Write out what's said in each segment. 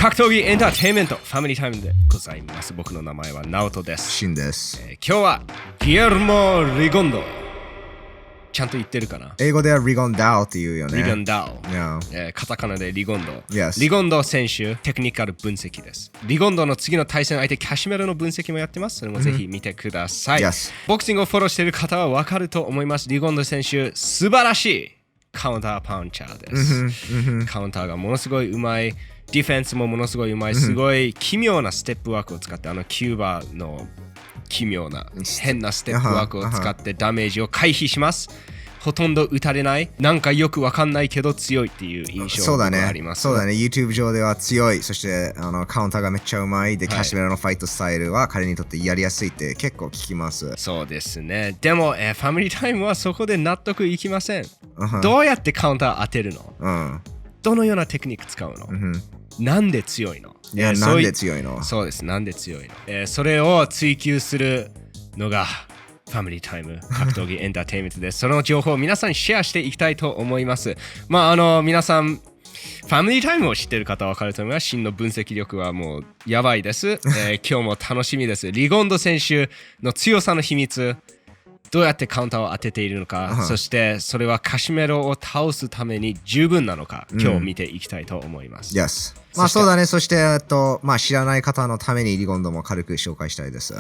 格闘技エンターテインメントファミリータイムでございます。僕の名前はナオトです。シンです。今日はギエルモ・リゴンド。ちゃんと言ってるかな？英語ではリゴンダオって言うよね。リゴンダオ。Yeah. カタカナでリゴンド。Yes. リゴンド選手、テクニカル分析です。リゴンドの次の対戦相手、キャシメロの分析もやってます。それもぜひ見てください。Yes. ボクシングをフォローしている方は分かると思います。リゴンド選手、素晴らしいカウンターパンチャーです。カウンターがものすごいうまい。ディフェンスもものすごいうまい。すごい奇妙なステップワークを使って、キューバの奇妙な変なステップワークを使ってダメージを回避します。ほとんど打たれない。なんかよくわかんないけど強いっていう印象があります。そうだね。YouTube 上では強い。そしてカウンターがめっちゃうまい。で、キャシメロのファイトスタイルは彼にとってやりやすいって結構聞きます。そうですね。でも、ファミリータイムはそこで納得いきません。どうやってカウンター当てるの？どのようなテクニック使うの？なんで強いの？なんで強いの？そうです。なんで強いの？それを追求するのがファミリータイム格闘技エンターテインメントです。その情報を皆さんにシェアしていきたいと思います。皆さんファミリータイムを知っている方は分かると思います。真の分析力はもうやばいです。今日も楽しみです。リゴンド選手の強さの秘密、どうやってカウンターを当てているのか、そしてそれはカシメロを倒すために十分なのか、今日見ていきたいと思います。Yes。そうだね。そして知らない方のためにリゴンドも軽く紹介したいです。ウ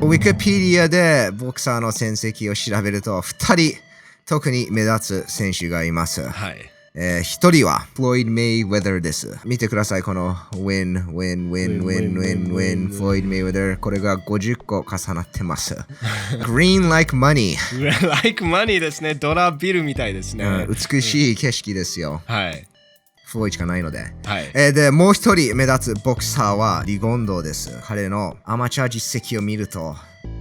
ィキペディアでボクサーの戦績を調べると2人特に目立つ選手がいます。はい。1人はフロイド・メイウェザーです。見てください。このフロイド・メイウェザー。これが50個重なってます。Green like money。like money ですね。ドラビルみたいですね。美しい景色ですよ。はい。フロイドしかないので。はい。で、もう一人目立つボクサーはリゴンドです。彼のアマチュア実績を見ると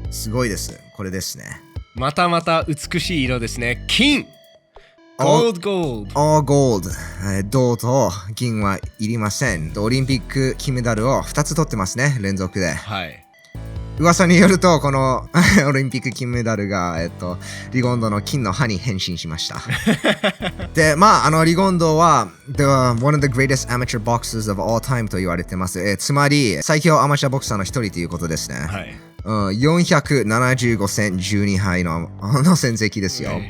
すごいです。これですね。またまた美しい色ですね。金ゴールド。All gold。銅と銀はいりません。オリンピック金メダルを2つ取ってますね。連続で。はい。噂によると、このオリンピック金メダルが、リゴンドの金の歯に変身しました。で、リゴンドは、one of the greatest amateur boxers of all time と言われてます。つまり、最強アマチュアボクサーの一人ということですね。はい。475戦12敗の戦績ですよ。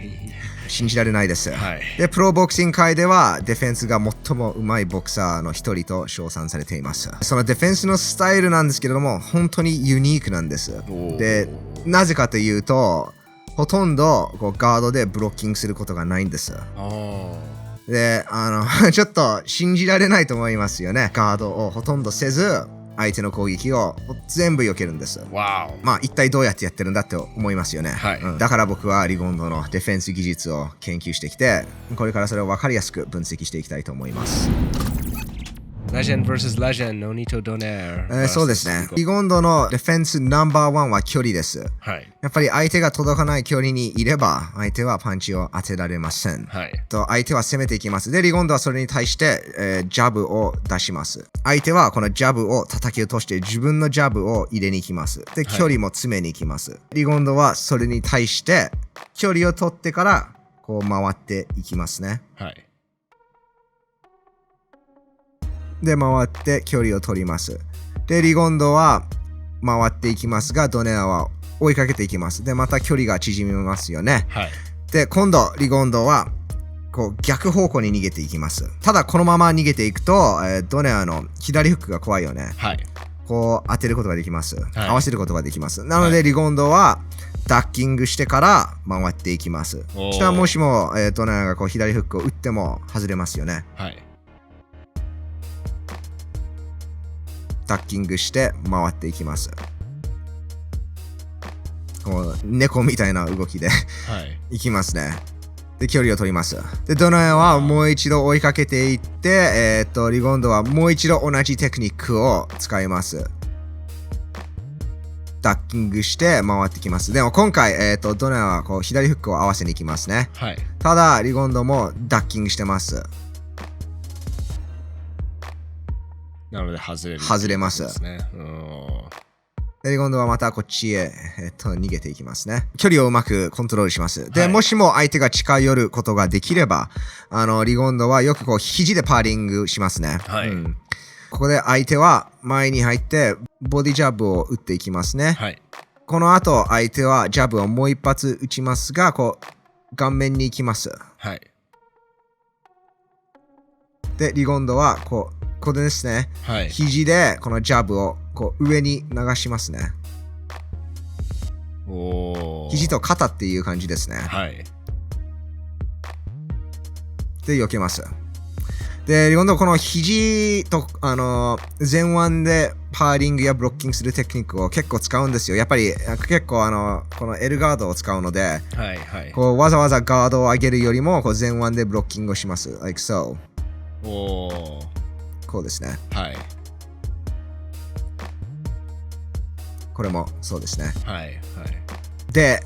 信じられないです。はい、で、プロボクシング界ではディフェンスが最もうまいボクサーの一人と称賛されています。そのディフェンスのスタイルなんですけれども、本当にユニークなんです。で、なぜかというと、ほとんどガードでブロッキングすることがないんです。で、ちょっと信じられないと思いますよね。ガードをほとんどせず、相手の攻撃を全部避けるんです。一体どうやってやってるんだって思いますよね。だから僕はリゴンドのディフェンス技術を研究してきて、これからそれを分かりやすく分析していきたいと思います。Legend vs. Legend, Nonito Donaire。そうですね。リゴンドのディフェンスナンバーワンは距離です。はい。やっぱり相手が届かない距離にいれば、相手はパンチを当てられません。はい。相手は攻めていきます。で、リゴンドはそれに対して、ジャブを出します。相手はこのジャブを叩き落として自分のジャブを入れに行きます。で、距離も詰めに行きます。リゴンドはそれに対して距離を取ってからこう回っていきますね。はい。で、回って距離を取ります。で、リゴンドは回っていきますが、ドネアは追いかけていきます。で、また距離が縮みますよね。はい。で、今度、リゴンドはこう逆方向に逃げていきます。ただ、このまま逃げていくと、ドネアの左フックが怖いよね。はい。こう当てることができます。合わせることができます。なので、リゴンドはダッキングしてから回っていきます。そしたらもしも、ドネアがこう左フックを打っても外れますよね。はい。ダッキングして回っていきます。こう猫みたいな動きでいきますね。で、距離を取ります。で、ドナヤはもう一度追いかけていって、リゴンドはもう一度同じテクニックを使います。ダッキングして回ってきます。でも今回、ドナヤはこう左フックを合わせに行きますね。はい。ただ、リゴンドもダッキングしてます。なので外れる、外れます。で、今度はまたこっちへ、逃げていきますね。距離をうまくコントロールします。で、はいもしも相手が近寄ることができれば、リゴンドはよくこう肘でパーリングしますね。はいここで相手は前に入ってボディジャブを打っていきますね。はい。この後相手はジャブをもう一発打ちますが、こう顔面に行きます。はい。で、リゴンドはここでですね、はい。肘でこのジャブをこう上に流しますね。おー。肘と肩っていう感じですね。はい。で、避けます。で、リゴンドはこの肘と、前腕でパーリングやブロッキングするテクニックを結構使うんですよ。やっぱり結構この L ガードを使うので、はいはい。こうわざわざガードを上げるよりもこう前腕でブロッキングをします。like so。おー。こうですね。はい。これもそうですね。はいはい。で、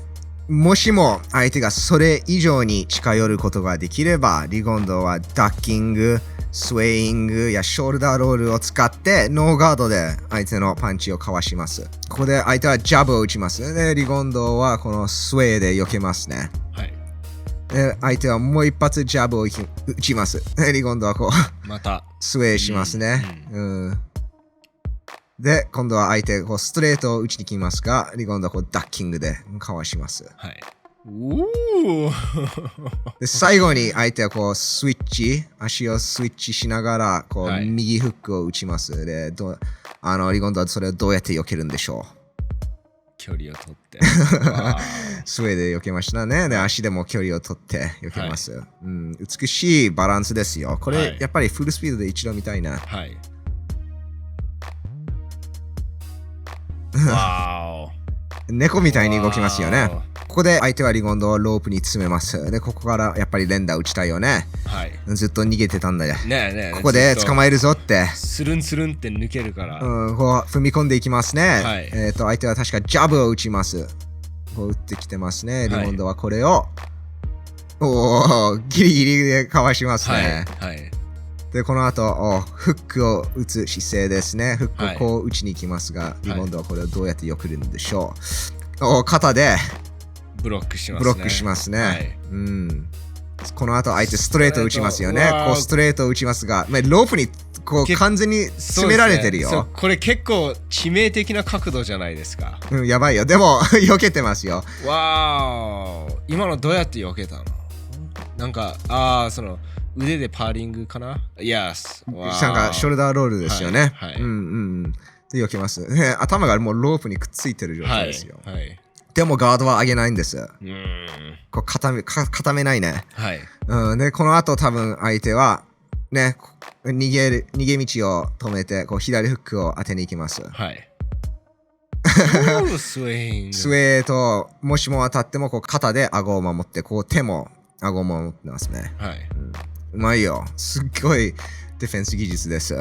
もしも相手がそれ以上に近寄ることができれば、リゴンドはダッキング、スウェイングやショルダーロールを使ってノーガードで相手のパンチをかわします。ここで相手はジャブを打ちます。で、リゴンドはこのスウェイで避けますね。はい。で、相手はもう一発ジャブを打ちます。で、リゴンドはこうまた。スウェイしますね。で、今度は相手こうストレートを打ちに来ますが、リゴンドはこうダッキングでかわします。はい。おー。で、最後に相手はこうスイッチ、足をスイッチしながらこう、はい右フックを打ちます。で、リゴンドはそれをどうやって避けるんでしょ距離を取って。わーう。スウェーで避けましたね。で、足でも距離を取って避けます。美しいバランスですよ。これ、はいやっぱりフルスピードで一度見たいな。はい。わ猫みー。たいに動きますよね。わここで相手はリゴンドをロープに詰めます。で、ここからやっぱり連打打ちたいよね。ー。はい。ずっと逃げてたんだよ。ねえねえ。ここで捕まえるぞって。スルンスルンって抜けるから。こう踏み込んでいきますね。はい相手は確かジャブを打ちます。こう打ってきてますね。リはいゴンドはこれを、ギリギリでかわしますね。はい。はい。で、この後、フックを打つ姿勢ですね。フックをはいこう打ちに行きますが、リゴンドはこれをどうやって避けるんでしょう。肩でブロックしますね。ブロックしますね。はいこの後相手ストレート打ちますよね。ストレートこうストレート打ちますが、ロープにこう完全に詰められてるよ。そうこれ結構致命的な角度じゃないですか。やばいよ。でも避けてますよ。わー。今のどうやって避けたの？なんか、その腕でパーリングかな？ Yes。なんかショルダーロールですよね。はい。で避けます。頭がもうロープにくっついてる状態ですよ。はい。はい。でもガードは上げないんです。こう固めないね。はい。で、この後多分相手はね、逃げ道を止めてこう左フックを当てに行きます。はい。スウェイング。スウェーともしも当たってもこう肩で顎を守ってこう手も顎を守ってますね。はい。うまいよ。すっごいディフェンス技術です。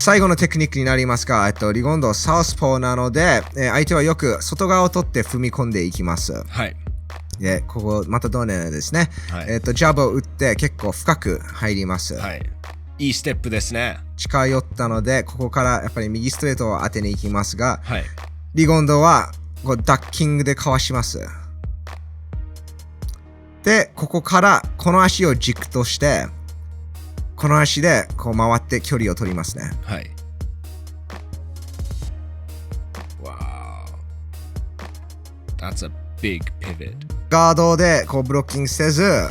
最後のテクニックになりますが、リゴンドサウスポーなので、相手はよく外側を取って踏み込んでいきます。はい。で、ここまたドネですね。はいジャブを打って結構深く入ります。はい。いいステップですね。近寄ったので、ここからやっぱり右ストレートを当てに行きますが、はい。リゴンドはこうダッキングでかわします。で、ここからこの足を軸として、この足でこう回って距離を取りますね。はい。わー。That's a big pivot. ガードでこうブロッキングせず、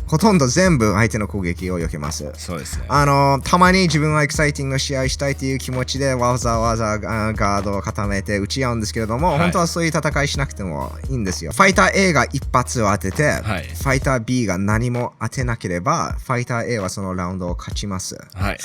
ほとんど全部相手の攻撃を避けます。そうですね。たまに自分はエキサイティングの試合したいという気持ちでわざわざガードを固めて打ち合うんですけれども、はい本当はそういう戦いしなくてもいいんですよ。ファイター A が一発を当てて、はいファイター B が何も当てなければ、ファイター A はそのラウンドを勝ちます。はい。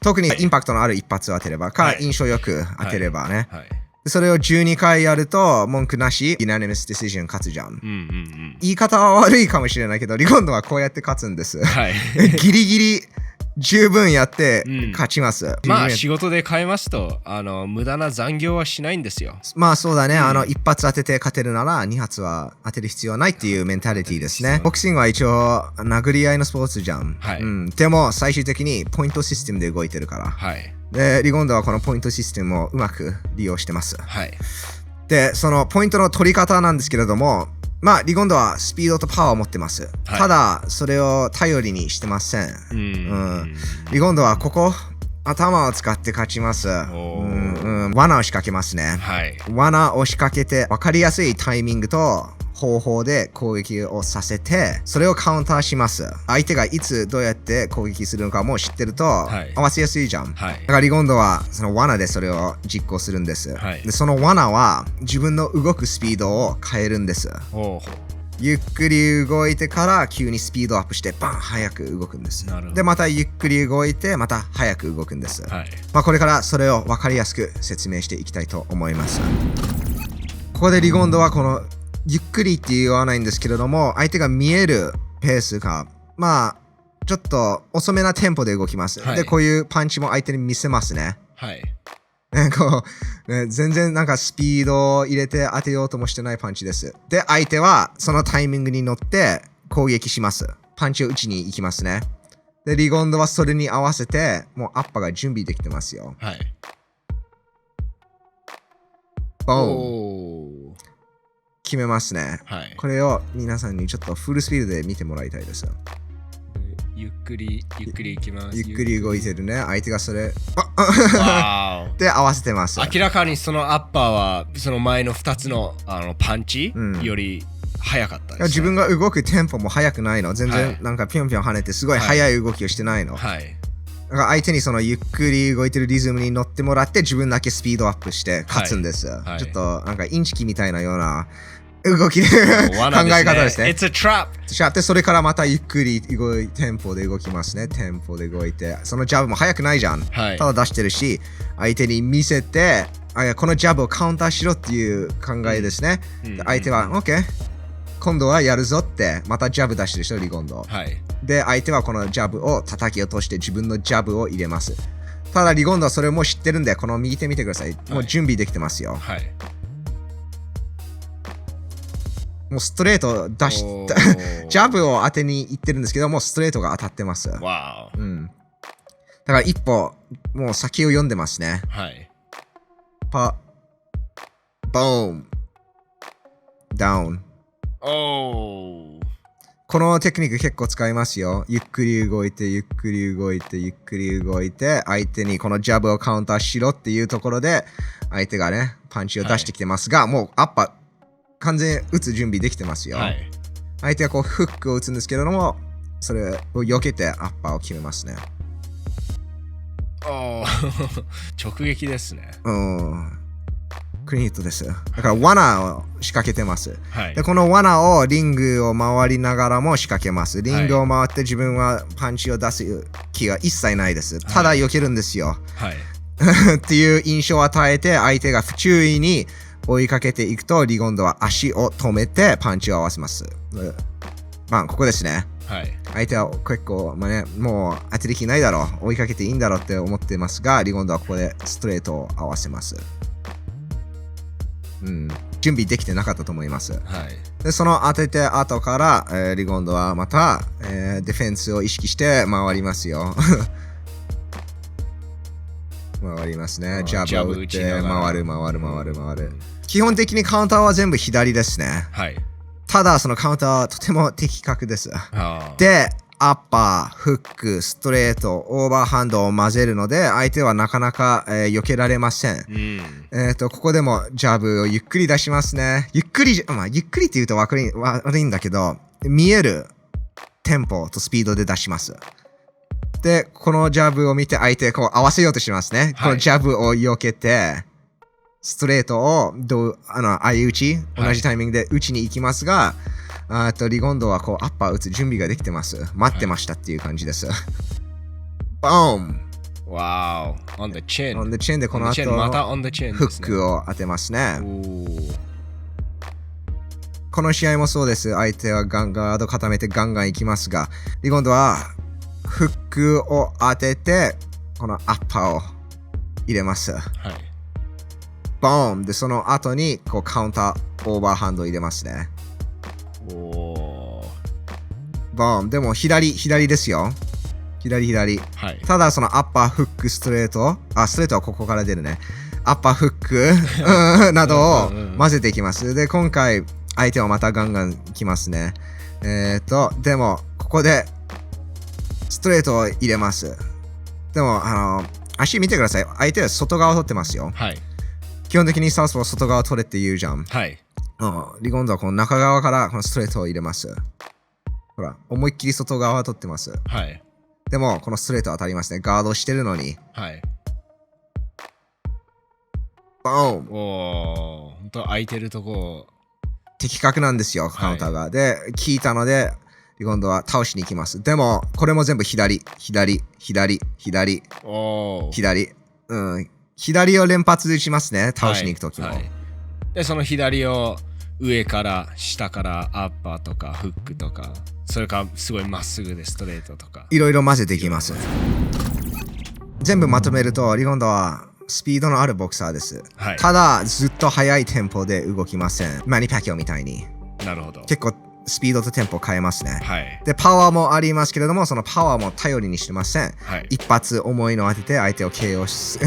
特にインパクトのある一発を当てればか、はい印象よく当てればね。はい。それを12回やると文句なし、ユナニマスディシジョン勝つじゃん。うん。言い方は悪いかもしれないけど、リゴンドはこうやって勝つんです。はい。ギリギリ十分やってうん勝ちます。まあ仕事で変えますと、無駄な残業はしないんですよ。まあそうだね、一発当てて勝てるなら二発は当てる必要はないっていうメンタリティですね。ボクシングは一応殴り合いのスポーツじゃん。はいでも最終的にポイントシステムで動いてるから。はい。で、リゴンドはこのポイントシステムをうまく利用してます。はい。で、そのポイントの取り方なんですけれども、まあ、リゴンドはスピードとパワーを持ってます。はい、ただ、それを頼りにしてません。リゴンドはここ、頭を使って勝ちます。罠を仕掛けますね。はい、罠を仕掛けて、分かりやすいタイミングと方法で攻撃をさせて、それをカウンターします。相手がいつどうやって攻撃するのかもう知ってると、合わせやすいじゃん。はい、だからリゴンドはその罠でそれを実行するんです。はい、でその罠は自分の動くスピードを変えるんです。ゆっくり動いてから急にスピードアップしてバン早く動くんです。でまたゆっくり動いてまた早く動くんです。はい、まあこれからそれを分かりやすく説明していきたいと思います。ここでリゴンドはこのゆっくりって言わないんですけれども、相手が見えるペースがまあちょっと遅めなテンポで動きます。はい、でこういうパンチも相手に見せますね。はい。こうね、全然なんかスピードを入れて当てようともしてないパンチです。で、相手はそのタイミングに乗って攻撃します。パンチを打ちに行きますね。で、リゴンドはそれに合わせて、もうアッパーが準備できてますよ。はい。ボーン。決めますね。はい。これを皆さんにちょっとフルスピードで見てもらいたいです。ゆっくりいきます。ゆっくり動いてるね。相手がそれで合わせてます。明らかにそのアッパーはその前の2つのパンチより速かったです、ね。自分が動くテンポも速くないの。全然なんかピョンピョン跳ねてすごい速い動きをしてないの。はい。だから相手にそのゆっくり動いてるリズムに乗ってもらって自分だけスピードアップして勝つんです。はい、ちょっとなんかインチキみたいなような動きで考え方ですね。It's a trap! で、それからまたゆっくりテンポで動きますね。テンポで動いて。そのジャブも速くないじゃん。はい、ただ出してるし、相手に見せて、このジャブをカウンターしろっていう考えですね。で相手は、OK。今度はやるぞって、またジャブ出してる人、リゴンド。はい、で、相手はこのジャブを叩き落として自分のジャブを入れます。ただ、リゴンドはそれも知ってるんで、この右手見てください。もう準備できてますよ。はい、もうストレート出しジャブを当てにいってるんですけども、ストレートが当たってます。わお。うん。だから一歩、もう先を読んでますね。はい。ボーン。ダウン。おー。このテクニック結構使いますよ。ゆっくり動いて、ゆっくり動いて、ゆっくり動いて、相手にこのジャブをカウンターしろっていうところで、相手がね、パンチを出してきてますが、もうアッパー、完全に打つ準備できてますよ。はい、相手はこうフックを打つんですけれども、それを避けてアッパーを決めますね。直撃ですね。クリーンヒットです。だから罠を仕掛けてます。はい、でこの罠をリングを回りながらも仕掛けます。リングを回って自分はパンチを出す気が一切ないです。ただ避けるんですよ。はい、っていう印象を与えて相手が不注意に追いかけていくと、リゴンドは足を止めてパンチを合わせます。まあ、ここですね。はい、相手は結構、まあね、もう当てる気ないだろう、追いかけていいんだろうって思ってますが、リゴンドはここでストレートを合わせます。準備できてなかったと思います。はい、でその当てて後から、リゴンドはまた、ディフェンスを意識して回りますよ。回りますね。ジャブを打って回る。基本的にカウンターは全部左ですね。はい、ただそのカウンターはとても的確です。で、アッパー、フック、ストレート、オーバーハンドを混ぜるので、相手はなかなか、避けられません。ここでもジャブをゆっくり出しますね。ゆっくりって言うと悪いんだけど、見えるテンポとスピードで出します。で、このジャブを見て相手こう合わせようとしますね。はい、このジャブを避けて、ストレートを相打ち、同じタイミングで打ちに行きますが、リゴンドはこうアッパー打つ準備ができてます。待ってましたっていう感じです。ボーン。わお。on the chin。on the chin でこの後、また on the chin フックを当てますね。この試合もそうです。相手はガード固めてガンガン行きますが、リゴンドはフックを当てて、このアッパーを入れます。はい、ボーンで、その後にこうカウンター、オーバーハンドを入れますね。ボーンでも左ですよ。左。はい。ただそのアッパーフックストレート、ストレートはここから出るね。アッパーフックなどを混ぜていきます。で、今回相手はまたガンガン来ますね。でもここでストレートを入れます。でも足見てください。相手は外側を取ってますよ。はい。基本的にサウスポー外側を取れって言うじゃん。はい。リゴンドはこの中側からこのストレートを入れます。ほら、思いっきり外側を取ってます。はい。でも、このストレート当たりますね。ガードしてるのに。はい。ボーン。おー、ほんと空いてるとこ。的確なんですよ、カウンターが。で、効いたので、リゴンドは倒しに行きます。でも、これも全部左。おー。左を連発しますね、倒しに行くときも。で、その左を上から下からアッパーとかフックとか、それかすごいまっすぐでストレートとか。いろいろ混ぜていきます。全部まとめると、リゴンドはスピードのあるボクサーです。はい、ただ、ずっと速いテンポで動きません。マニ・パキオみたいに。なるほど。結構スピードとテンポを変えますね。はい、で、パワーもありますけれども、そのパワーも頼りにしてません。はい、一発重いのを当てて相手を KO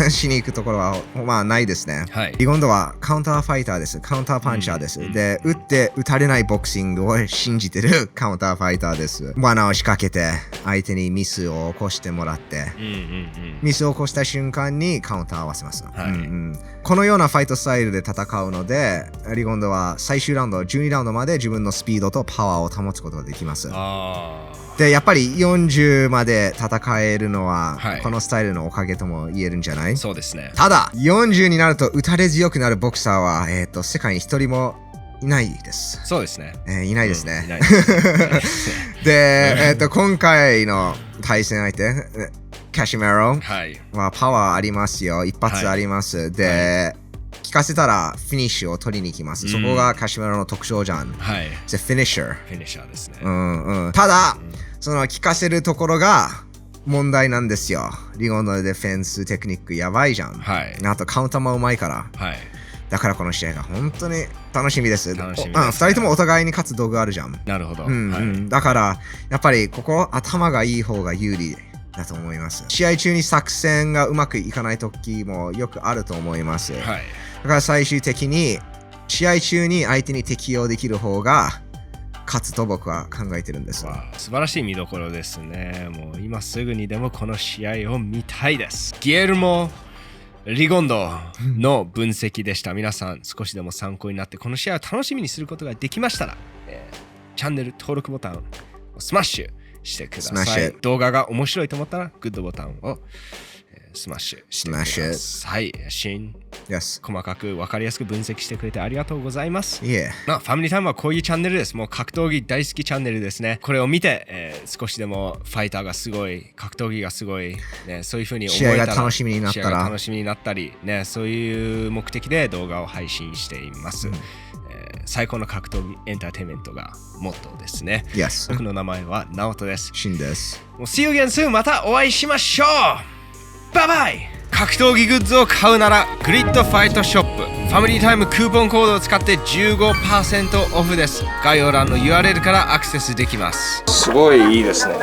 しに行くところはまあないですね。はい、リゴンドはカウンターファイターです。カウンターパンチャーです。で、打って打たれないボクシングを信じてるカウンターファイターです。罠を仕掛けて相手にミスを起こしてもらって、ミスを起こした瞬間にカウンター合わせます。このようなファイトスタイルで戦うので、リゴンドは最終ラウンド、12ラウンドまで自分のスピードとパワーを保つことができます。で、やっぱり40まで戦えるのは、このスタイルのおかげとも言えるんじゃない？そうですね。ただ、40になると打たれ強くなるボクサーは、世界に一人もいないです。そうですね。いないですね。で、今回の対戦相手、カシメロはパワーありますよ。一発あります。で、効かせたらフィニッシュを取りに行きます。そこがカシメロの特徴じゃん。はい。フィニッシャー。フィニッシャーですね。ただ、その効かせるところが問題なんですよ。リゴンドのディフェンステクニックやばいじゃん。はい。あとカウンターもうまいから。はい。だからこの試合が本当に楽しみです。2人ともお互いに勝つ道具あるじゃん。なるほど。だからやっぱりここ頭がいい方が有利だと思います。試合中に作戦がうまくいかない時もよくあると思います。はい。だから最終的に試合中に相手に適応できる方が勝つと僕は考えてるんです。素晴らしい見どころですね。もう今すぐにでもこの試合を見たいです。ギエルモ・リゴンドの分析でした。皆さん少しでも参考になってこの試合を楽しみにすることができましたら、チャンネル登録ボタンをスマッシュしてください。動画が面白いと思ったらグッドボタンをスマッシュしてください。シン、細かく分かりやすく分析してくれてありがとうございます。ファミリータイムはこういうチャンネルです。もう格闘技大好きチャンネルですね。これを見て、少しでもファイターがすごい、格闘技がすごい、ね、そういうふうに思えたら試合が楽しみになったり、ね、そういう目的で動画を配信しています。最高の格闘技エンターテインメントがモットーですね。僕の名前はナオトです。シンです。See you again soon。またお会いしましょう。バイバイ。格闘技グッズを買うならグリッドファイトショップファミリータイムクーポンコードを使って 15% オフです。概要欄の URL からアクセスできます。すごいいいですね。